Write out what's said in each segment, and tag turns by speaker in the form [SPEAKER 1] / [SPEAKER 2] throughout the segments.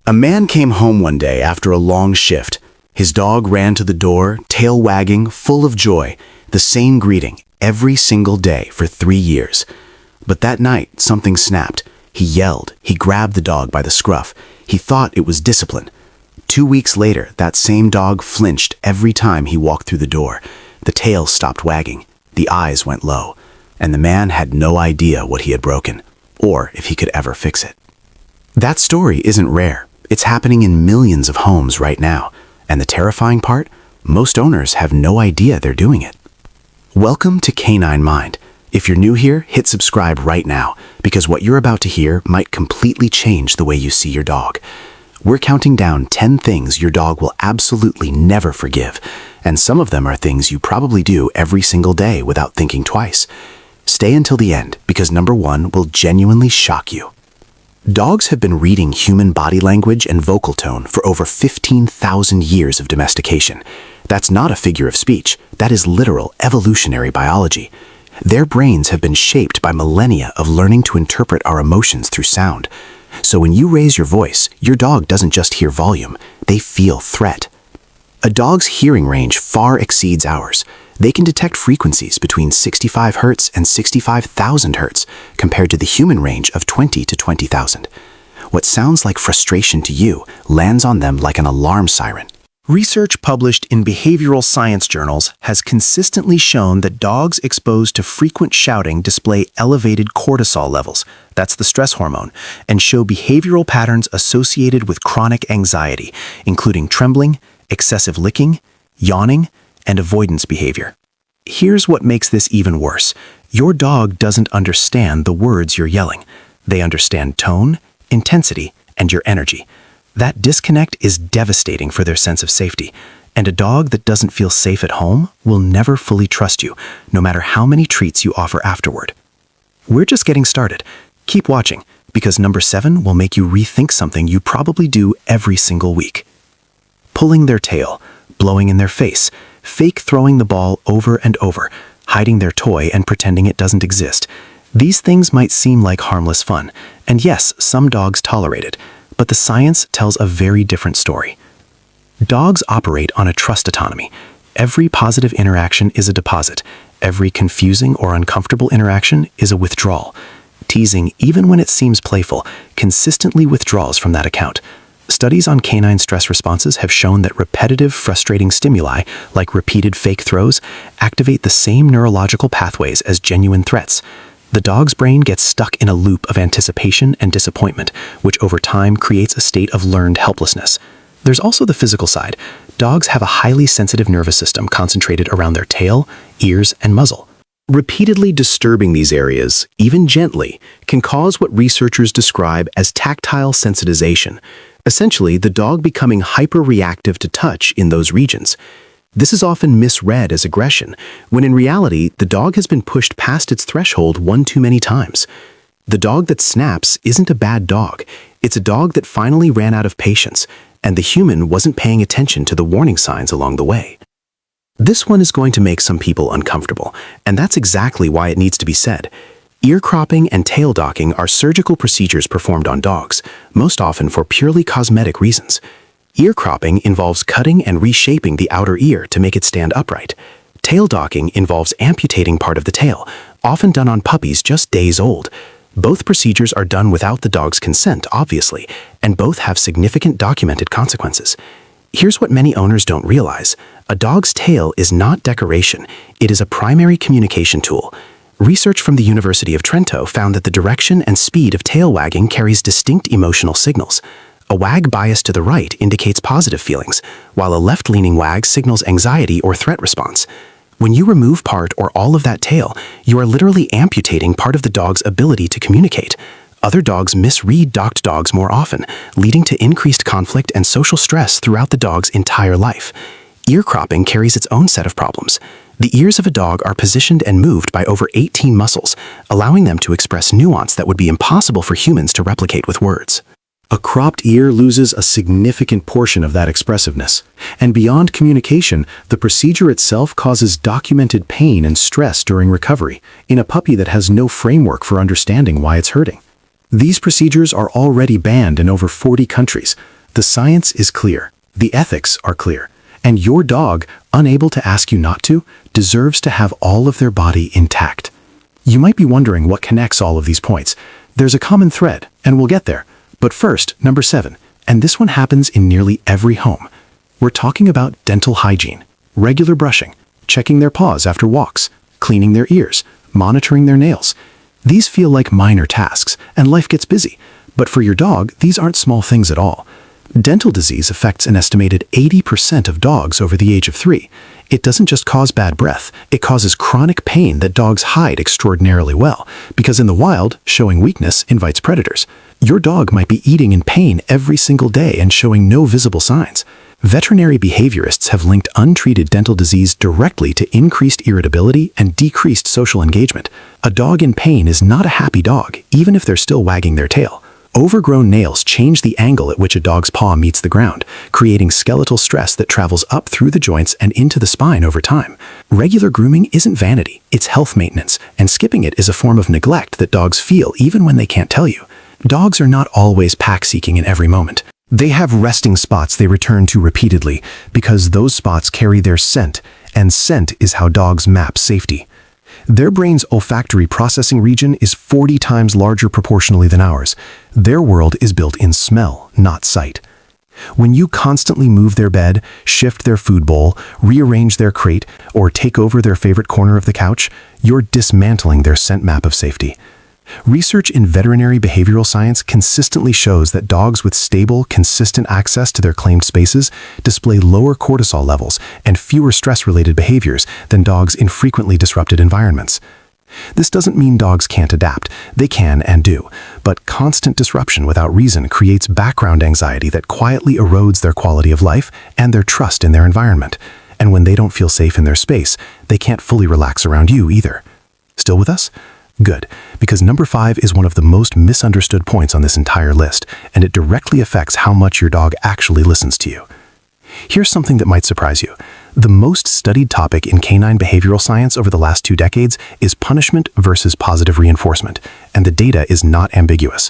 [SPEAKER 1] A man came home one day after a long shift. His dog ran to the door, tail wagging, full of joy, the same greeting every single day for 3 years. But that night, something snapped. He yelled. He grabbed the dog by the scruff. He thought it was discipline. 2 weeks later, that same dog flinched every time he walked through the door. The tail stopped wagging. The eyes went low. And the man had no idea what he had broken, or if he could ever fix it. That story isn't rare. It's happening in millions of homes right now. And the terrifying part? Most owners have no idea they're doing it. Welcome to Canine Mind. If you're new here, hit subscribe right now, because what you're about to hear might completely change the way you see your dog. We're counting down 10 things your dog will absolutely never forgive, and some of them are things you probably do every single day without thinking twice. Stay until the end, because number 1 will genuinely shock you. Dogs have been reading human body language and vocal tone for over 15,000 years of domestication. That's not a figure of speech. That is literal evolutionary biology. Their brains have been shaped by millennia of learning to interpret our emotions through sound. So when you raise your voice, your dog doesn't just hear volume, they feel threat. A dog's hearing range far exceeds ours. They can detect frequencies between 65 Hz and 65,000 Hz, compared to the human range of 20 to 20,000. What sounds like frustration to you lands on them like an alarm siren. Research published in behavioral science journals has consistently shown that dogs exposed to frequent shouting display elevated cortisol levels, that's the stress hormone, and show behavioral patterns associated with chronic anxiety, including trembling, excessive licking, yawning, and avoidance behavior. Here's what makes this even worse. Your dog doesn't understand the words you're yelling. They understand tone, intensity, and your energy. That disconnect is devastating for their sense of safety, and a dog that doesn't feel safe at home will never fully trust you, no matter how many treats you offer afterward. We're just getting started. Keep watching, because number 7 will make you rethink something you probably do every single week. Pulling their tail, blowing in their face, fake throwing the ball over and over, hiding their toy and pretending it doesn't exist. These things might seem like harmless fun, and yes, some dogs tolerate it, but the science tells a very different story. Dogs operate on a trust autonomy. Every positive interaction is a deposit. Every confusing or uncomfortable interaction is a withdrawal. Teasing, even when it seems playful, consistently withdraws from that account. Studies on canine stress responses have shown that repetitive, frustrating stimuli, like repeated fake throws, activate the same neurological pathways as genuine threats. The dog's brain gets stuck in a loop of anticipation and disappointment, which over time creates a state of learned helplessness. There's also the physical side. Dogs have a highly sensitive nervous system concentrated around their tail, ears, and muzzle. Repeatedly disturbing these areas, even gently, can cause what researchers describe as tactile sensitization. Essentially, the dog becoming hyper-reactive to touch in those regions. This is often misread as aggression, when in reality, the dog has been pushed past its threshold one too many times. The dog that snaps isn't a bad dog. It's a dog that finally ran out of patience, and the human wasn't paying attention to the warning signs along the way. This one is going to make some people uncomfortable, and that's exactly why it needs to be said. Ear cropping and tail docking are surgical procedures performed on dogs, most often for purely cosmetic reasons. Ear cropping involves cutting and reshaping the outer ear to make it stand upright. Tail docking involves amputating part of the tail, often done on puppies just days old. Both procedures are done without the dog's consent, obviously, and both have significant documented consequences. Here's what many owners don't realize. A dog's tail is not decoration. It is a primary communication tool. Research from the University of Trento found that the direction and speed of tail wagging carries distinct emotional signals. A wag biased to the right indicates positive feelings, while a left-leaning wag signals anxiety or threat response. When you remove part or all of that tail, you are literally amputating part of the dog's ability to communicate. Other dogs misread docked dogs more often, leading to increased conflict and social stress throughout the dog's entire life. Ear cropping carries its own set of problems. The ears of a dog are positioned and moved by over 18 muscles, allowing them to express nuance that would be impossible for humans to replicate with words. A cropped ear loses a significant portion of that expressiveness. And beyond communication, the procedure itself causes documented pain and stress during recovery in a puppy that has no framework for understanding why it's hurting. These procedures are already banned in over 40 countries. The science is clear, the ethics are clear, and your dog, unable to ask you not to, deserves to have all of their body intact. You might be wondering what connects all of these points. There's a common thread, and we'll get there. But first, number 7, and this one happens in nearly every home. We're talking about dental hygiene, regular brushing, checking their paws after walks, cleaning their ears, monitoring their nails. These feel like minor tasks, and life gets busy. But for your dog, these aren't small things at all. Dental disease affects an estimated 80% of dogs over the age of 3. It doesn't just cause bad breath, it causes chronic pain that dogs hide extraordinarily well, because in the wild, showing weakness invites predators. Your dog might be eating in pain every single day and showing no visible signs. Veterinary behaviorists have linked untreated dental disease directly to increased irritability and decreased social engagement. A dog in pain is not a happy dog, even if they're still wagging their tail. Overgrown nails change the angle at which a dog's paw meets the ground, creating skeletal stress that travels up through the joints and into the spine over time. Regular grooming isn't vanity, it's health maintenance, and skipping it is a form of neglect that dogs feel even when they can't tell you. Dogs are not always pack-seeking in every moment. They have resting spots they return to repeatedly because those spots carry their scent, and scent is how dogs map safety. Their brain's olfactory processing region is 40 times larger proportionally than ours. Their world is built in smell, not sight. When you constantly move their bed, shift their food bowl, rearrange their crate, or take over their favorite corner of the couch, you're dismantling their scent map of safety. Research in veterinary behavioral science consistently shows that dogs with stable, consistent access to their claimed spaces display lower cortisol levels and fewer stress-related behaviors than dogs in frequently disrupted environments. This doesn't mean dogs can't adapt. They can and do. But constant disruption without reason creates background anxiety that quietly erodes their quality of life and their trust in their environment. And when they don't feel safe in their space, they can't fully relax around you either. Still with us? Good, because number 5 is one of the most misunderstood points on this entire list, and it directly affects how much your dog actually listens to you. Here's something that might surprise you. The most studied topic in canine behavioral science over the last 2 decades is punishment versus positive reinforcement, and the data is not ambiguous.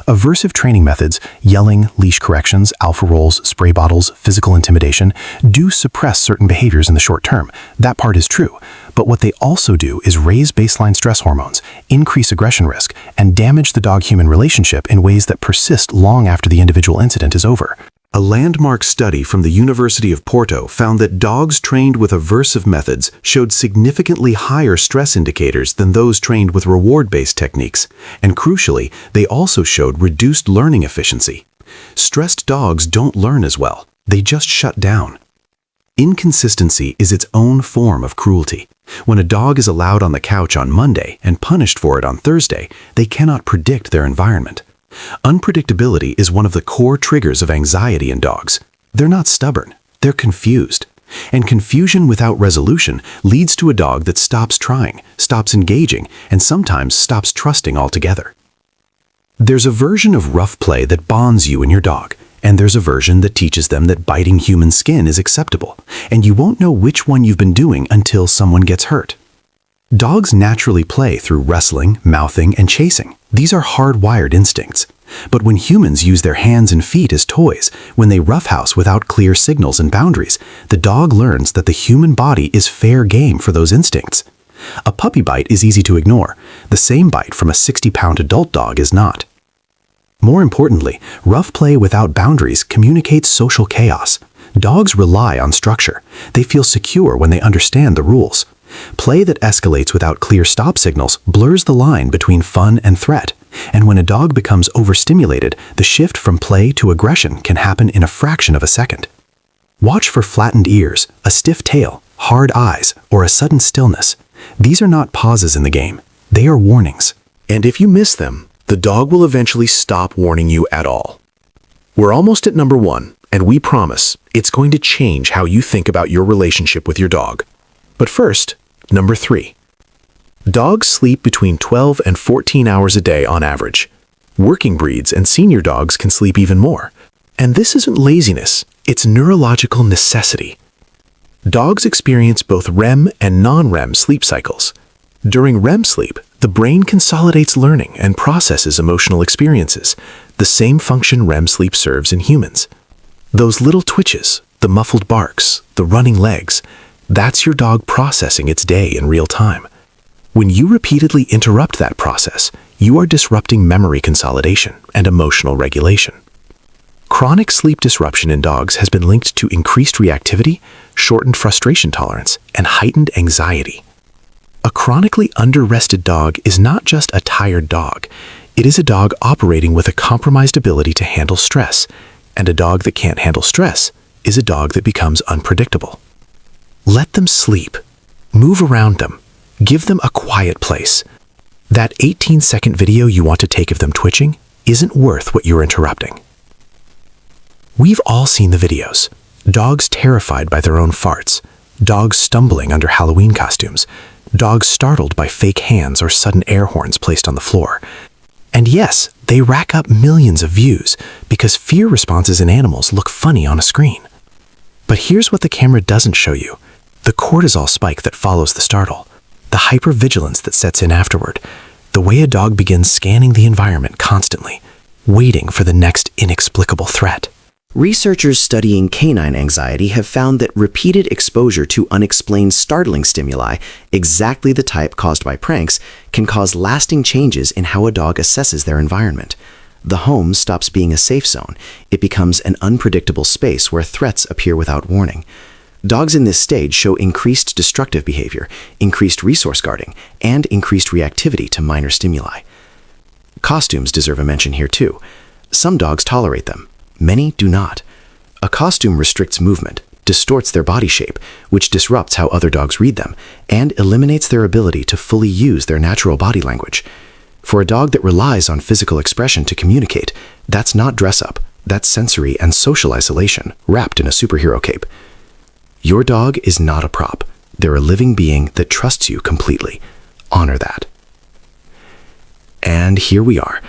[SPEAKER 1] Aversive training methods, yelling, leash corrections, alpha rolls, spray bottles, physical intimidation, do suppress certain behaviors in the short term. That part is true. But what they also do is raise baseline stress hormones, increase aggression risk, and damage the dog-human relationship in ways that persist long after the individual incident is over. A landmark study from the University of Porto found that dogs trained with aversive methods showed significantly higher stress indicators than those trained with reward-based techniques, and crucially, they also showed reduced learning efficiency. Stressed dogs don't learn as well, they just shut down. Inconsistency is its own form of cruelty. When a dog is allowed on the couch on Monday and punished for it on Thursday, they cannot predict their environment. Unpredictability is one of the core triggers of anxiety in dogs. They're not stubborn, they're confused. And confusion without resolution leads to a dog that stops trying, stops engaging, and sometimes stops trusting altogether. There's a version of rough play that bonds you and your dog, and there's a version that teaches them that biting human skin is acceptable, and you won't know which one you've been doing until someone gets hurt. Dogs naturally play through wrestling, mouthing, and chasing. These are hardwired instincts. But when humans use their hands and feet as toys, when they roughhouse without clear signals and boundaries, the dog learns that the human body is fair game for those instincts. A puppy bite is easy to ignore. The same bite from a 60-pound adult dog is not. More importantly, rough play without boundaries communicates social chaos. Dogs rely on structure. They feel secure when they understand the rules. Play that escalates without clear stop signals blurs the line between fun and threat. And when a dog becomes overstimulated, the shift from play to aggression can happen in a fraction of a second. Watch for flattened ears, a stiff tail, hard eyes, or a sudden stillness. These are not pauses in the game. They are warnings. And if you miss them, the dog will eventually stop warning you at all. We're almost at number 1, and we promise it's going to change how you think about your relationship with your dog. But first, number 3. Dogs sleep between 12 and 14 hours a day on average. Working breeds and senior dogs can sleep even more. And this isn't laziness, it's neurological necessity. Dogs experience both REM and non-REM sleep cycles. During REM sleep, the brain consolidates learning and processes emotional experiences, the same function REM sleep serves in humans.
[SPEAKER 2] Those little twitches, the muffled barks, the running legs, that's your dog processing its day in real time. When you repeatedly interrupt that process, you are disrupting memory consolidation and emotional regulation. Chronic sleep disruption in dogs has been linked to increased reactivity, shortened frustration tolerance, and heightened anxiety. A chronically under-rested dog is not just a tired dog. It is a dog operating with a compromised ability to handle stress, and a dog that can't handle stress is a dog that becomes unpredictable. Let them sleep. Move around them. Give them a quiet place. That 18-second video you want to take of them twitching isn't worth what you're interrupting. We've all seen the videos. Dogs terrified by their own farts. Dogs stumbling under Halloween costumes. Dogs startled by fake hands or sudden air horns placed on the floor. And yes, they rack up millions of views because fear responses in animals look funny on a screen. But here's what the camera doesn't show you: the cortisol spike that follows the startle, the hypervigilance that sets in afterward, the way a dog begins scanning the environment constantly, waiting for the next inexplicable threat.
[SPEAKER 3] Researchers studying canine anxiety have found that repeated exposure to unexplained startling stimuli, exactly the type caused by pranks, can cause lasting changes in how a dog assesses their environment. The home stops being a safe zone. It becomes an unpredictable space where threats appear without warning. Dogs in this stage show increased destructive behavior, increased resource guarding, and increased reactivity to minor stimuli. Costumes deserve a mention here too. Some dogs tolerate them. Many do not. A costume restricts movement, distorts their body shape, which disrupts how other dogs read them, and eliminates their ability to fully use their natural body language. For a dog that relies on physical expression to communicate, that's not dress-up, that's sensory and social isolation wrapped in a superhero cape. Your dog is not a prop. They're a living being that trusts you completely. Honor that. And here we are.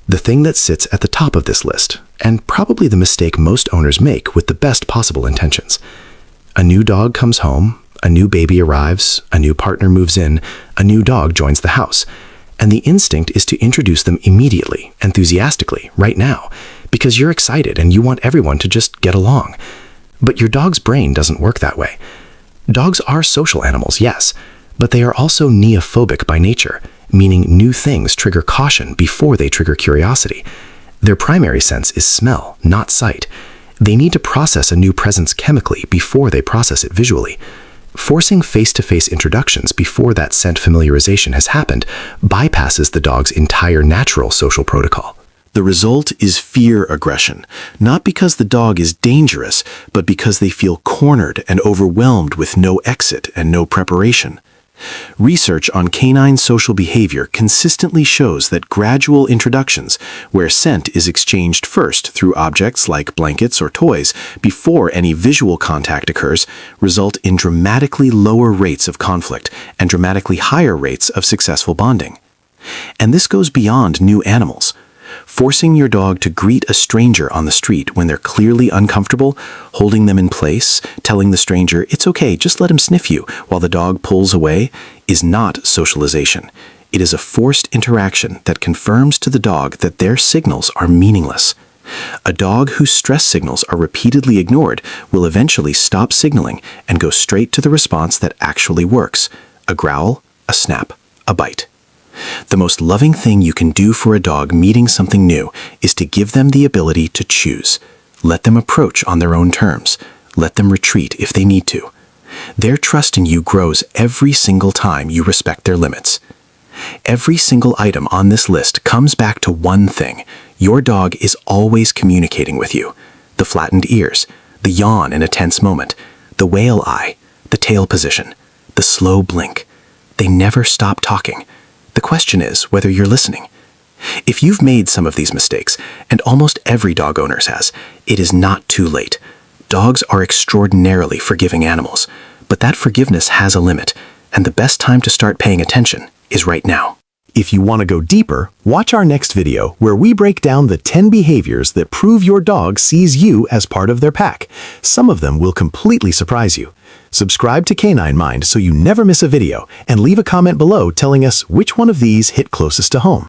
[SPEAKER 3] The thing that sits at the top of this list, and probably the mistake most owners make with the best possible intentions. A new dog comes home, a new baby arrives, a new partner moves in, a new dog joins the house, and the instinct is to introduce them immediately, enthusiastically, right now, because you're excited and you want everyone to just get along. But your dog's brain doesn't work that way. Dogs are social animals, yes, but they are also neophobic by nature, meaning new things trigger caution before they trigger curiosity. Their primary sense is smell, not sight. They need to process a new presence chemically before they process it visually. Forcing face-to-face introductions before that scent familiarization has happened bypasses the dog's entire natural social protocol.
[SPEAKER 1] The result is fear aggression, not because the dog is dangerous, but because they feel cornered and overwhelmed with no exit and no preparation. Research on canine social behavior consistently shows that gradual introductions, where scent is exchanged first through objects like blankets or toys before any visual contact occurs, result in dramatically lower rates of conflict and dramatically higher rates of successful bonding. And this goes beyond new animals. Forcing your dog to greet a stranger on the street when they're clearly uncomfortable, holding them in place, telling the stranger, "It's okay, just let him sniff you," while the dog pulls away, is not socialization. It is a forced interaction that confirms to the dog that their signals are meaningless. A dog whose stress signals are repeatedly ignored will eventually stop signaling and go straight to the response that actually works: a growl, a snap, a bite. The most loving thing you can do for a dog meeting something new is to give them the ability to choose. Let them approach on their own terms. Let them retreat if they need to. Their trust in you grows every single time you respect their limits. Every single item on this list comes back to one thing: your dog is always communicating with you. The flattened ears, the yawn in a tense moment, the whale eye, the tail position, the slow blink. They never stop talking. The question is whether you're listening. If you've made some of these mistakes, and almost every dog owner has, it is not too late. Dogs are extraordinarily forgiving animals, but that forgiveness has a limit, and the best time to start paying attention is right now.
[SPEAKER 2] If you want to go deeper, watch our next video where we break down the 10 behaviors that prove your dog sees you as part of their pack. Some of them will completely surprise you. Subscribe to Canine Mind so you never miss a video, and leave a comment below telling us which one of these hit closest to home.